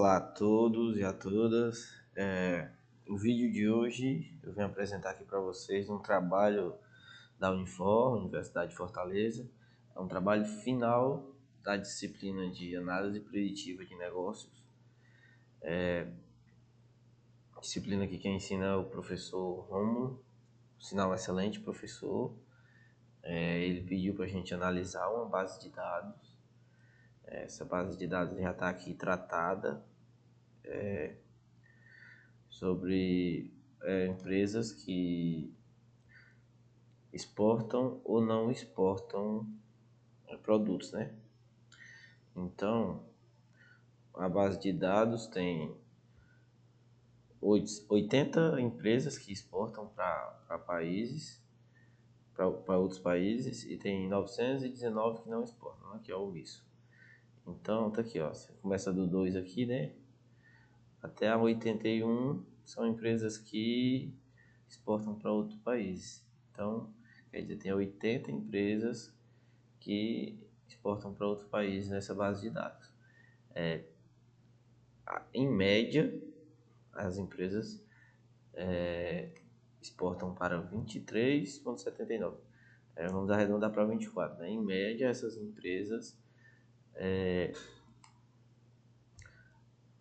Olá a todos e a todas. O vídeo de hoje eu venho apresentar aqui para vocês um trabalho da Unifor, Universidade de Fortaleza. É um trabalho final da disciplina de análise preditiva de negócios. Disciplina que quem ensina é o professor Rômulo, sinal um excelente professor. Ele pediu para a gente analisar uma base de dados. Essa base de dados já está aqui tratada sobre empresas que exportam ou não exportam produtos, né? Então, a base de dados tem 80 empresas que exportam para países, para outros países, e tem 919 que não exportam, né? Que é o omisso. Então, tá aqui, ó. Você começa do 2 aqui, né? Até a 81 são empresas que exportam para outros países. Então, quer dizer, tem 80 empresas que exportam para outros países nessa base de dados. Em média, as empresas exportam para 23,79. Vamos arredondar para 24. Né? Em média, essas empresas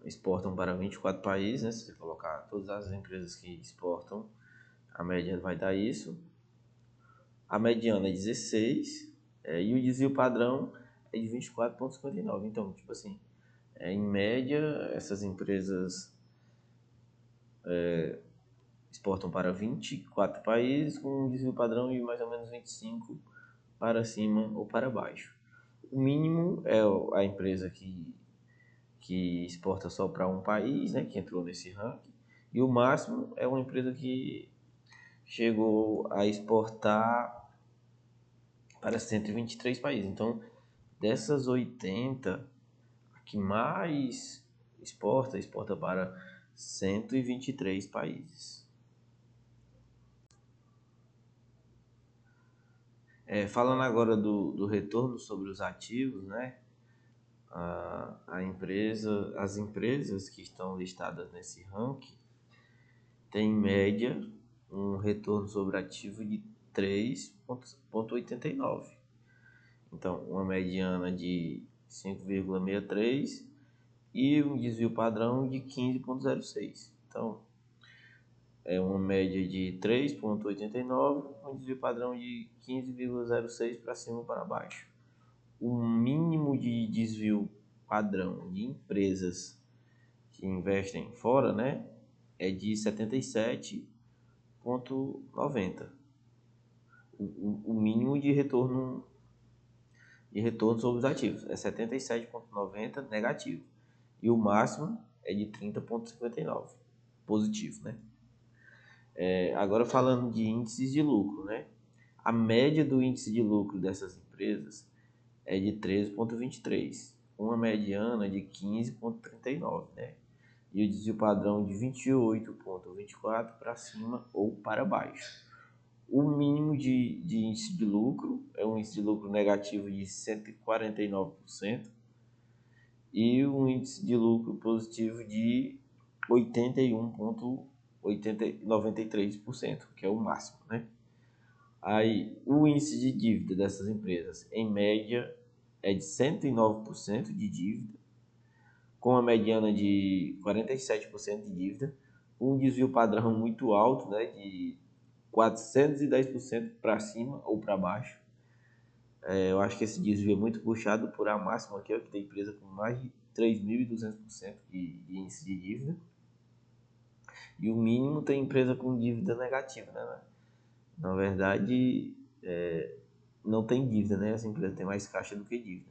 exportam para 24 países. Né? Se você colocar todas as empresas que exportam, a média vai dar isso. A mediana é 16 e o desvio padrão é de 24,59. Então, tipo assim, em média, essas empresas exportam para 24 países com um desvio padrão de mais ou menos 25 para cima ou para baixo. O mínimo é a empresa que exporta só para um país, né, que entrou nesse ranking, e o máximo é uma empresa que chegou a exportar para 123 países. Então, dessas 80, a que mais exporta para 123 países. Falando agora do retorno sobre os ativos, né? As empresas que estão listadas nesse ranking têm em média um retorno sobre ativo de 3,89. Então, uma mediana de 5,63 e um desvio padrão de 15,06. Então, é uma média de 3,89, um desvio padrão de 15,06 para cima ou para baixo. O mínimo de desvio padrão de empresas que investem fora, né, é de 77,90. O mínimo de retorno sobre os ativos é 77,90 negativo e o máximo é de 30,59 positivo, né? Agora falando de índices de lucro, né? A média do índice de lucro dessas empresas é de 13,23, uma mediana de 15,39, né? E o desvio padrão de 28,24 para cima ou para baixo. O mínimo de índice de lucro é um índice de lucro negativo de 149% e um índice de lucro positivo de 81,93%, que é o máximo, né? Aí, o índice de dívida dessas empresas, em média, é de 109% de dívida, com a mediana de 47% de dívida, um desvio padrão muito alto, né, de 410% para cima ou para baixo. Eu acho que esse desvio é muito puxado por a máxima aqui, que tem empresa com mais de 3.200% de índice de dívida. E o mínimo tem empresa com dívida negativa, né? Na verdade, não tem dívida, né? Essa empresa tem mais caixa do que dívida.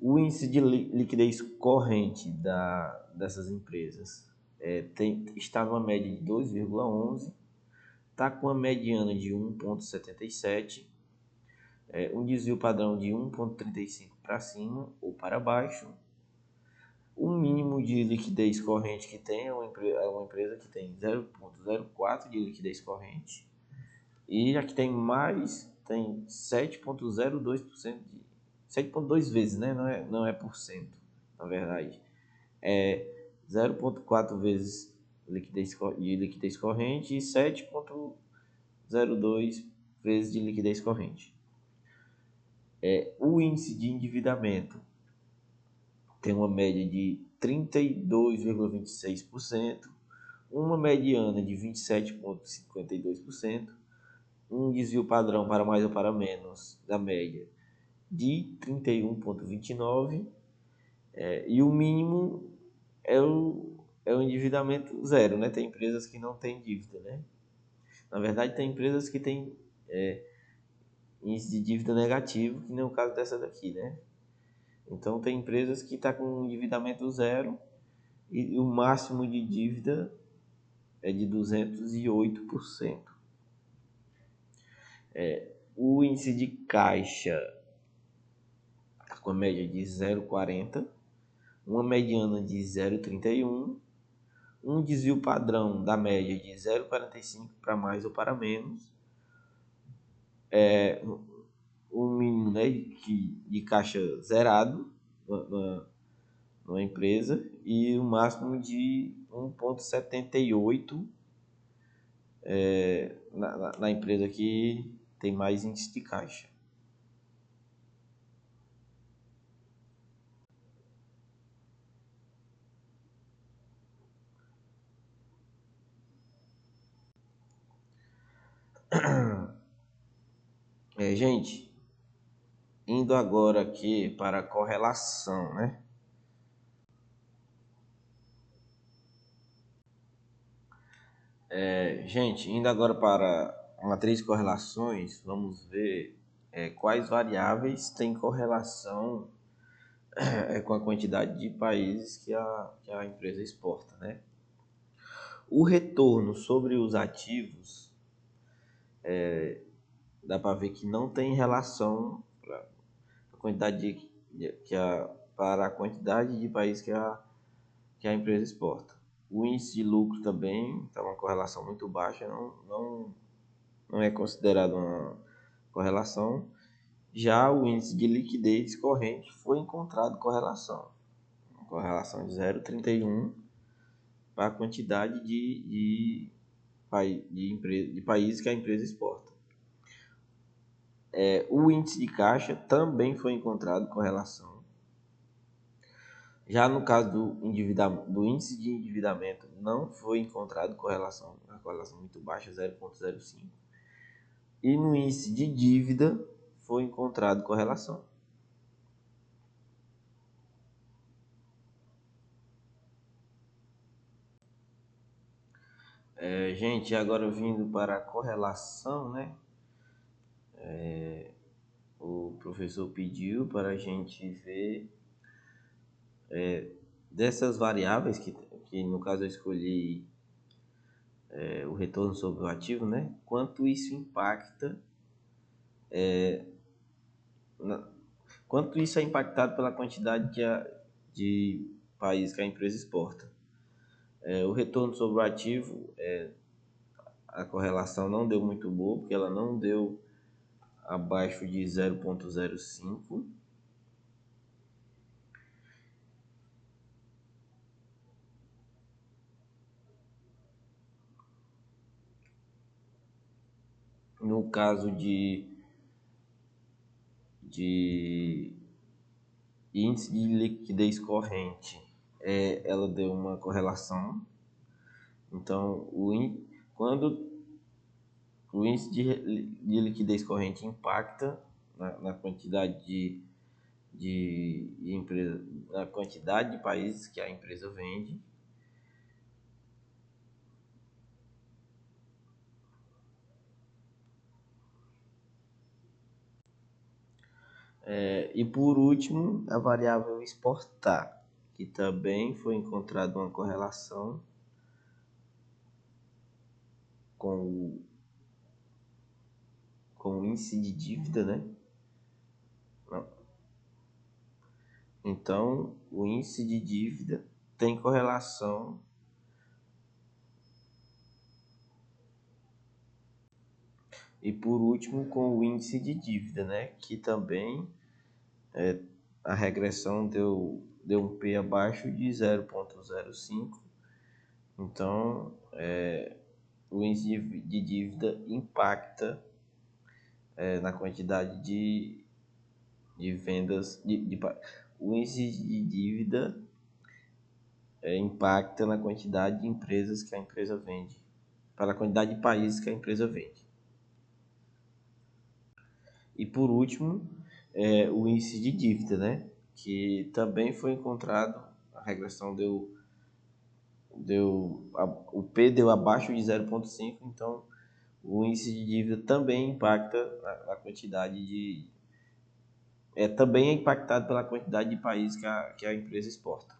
O índice de liquidez corrente dessas empresas está numa média de 2,11, está com uma mediana de 1,77, um desvio padrão de 1,35 para cima ou para baixo. O mínimo de liquidez corrente que tem é uma empresa que tem 0,04 de liquidez corrente. E a que tem mais tem 7,02%, 7,2 vezes, né? Não é por cento, na verdade, é 0,4 vezes de liquidez corrente e 7,02 vezes de liquidez corrente. O índice de endividamento tem uma média de 32,26%, uma mediana de 27,52%, um desvio padrão para mais ou para menos da média de 31,29%, e o mínimo é o endividamento zero, né? Tem empresas que não têm dívida, né? Na verdade, tem empresas que têm índice de dívida negativo, que nem o caso dessa daqui, né? Então, tem empresas que estão com endividamento zero e o máximo de dívida é de 208%. O índice de caixa está com a média de 0,40, uma mediana de 0,31, um desvio padrão da média de 0,45 para mais ou para menos, um mínimo, né, de caixa zerado numa empresa e o máximo de 1,78 na empresa que tem mais índice de caixa. Gente, indo agora aqui para a correlação, né? Gente, indo agora para a matriz de correlações, vamos ver quais variáveis têm correlação com a quantidade de países que a empresa exporta, né? O retorno sobre os ativos, dá para ver que não tem relação para a quantidade de países que a empresa exporta. O índice de lucro também está uma correlação muito baixa, não é considerado uma correlação. Já o índice de liquidez corrente foi encontrado correlação, uma correlação de 0,31 para a quantidade de países que a empresa exporta. O índice de caixa também foi encontrado correlação. Já no caso do índice de endividamento, não foi encontrado correlação, uma correlação muito baixa, 0,05. E no índice de dívida foi encontrado correlação. Gente, agora vindo para a correlação, né? O professor pediu para a gente ver dessas variáveis, que no caso eu escolhi o retorno sobre o ativo, né? Quanto isso impacta, quanto isso é impactado pela quantidade de países que a empresa exporta. O retorno sobre o ativo, a correlação não deu muito boa, porque ela não deu abaixo de 0,05. No caso de índice de liquidez corrente, ela deu uma correlação. Então, quando o índice de liquidez corrente impacta na quantidade de empresa, na quantidade de países que a empresa vende. E por último, a variável exportar, que também foi encontrada uma correlação com o índice de dívida, né? Não. Então, o índice de dívida tem correlação e por último com o índice de dívida, né? Que também a regressão deu um P abaixo de 0,05. Então, o índice de dívida impacta na quantidade de vendas. O índice de dívida impacta na quantidade de empresas que a empresa vende, para a quantidade de países que a empresa vende. E por último, o índice de dívida, né? Que também foi encontrado, a regressão o P deu abaixo de 0,5, então o índice de dívida também impacta na quantidade de... também é impactado pela quantidade de países que a empresa exporta.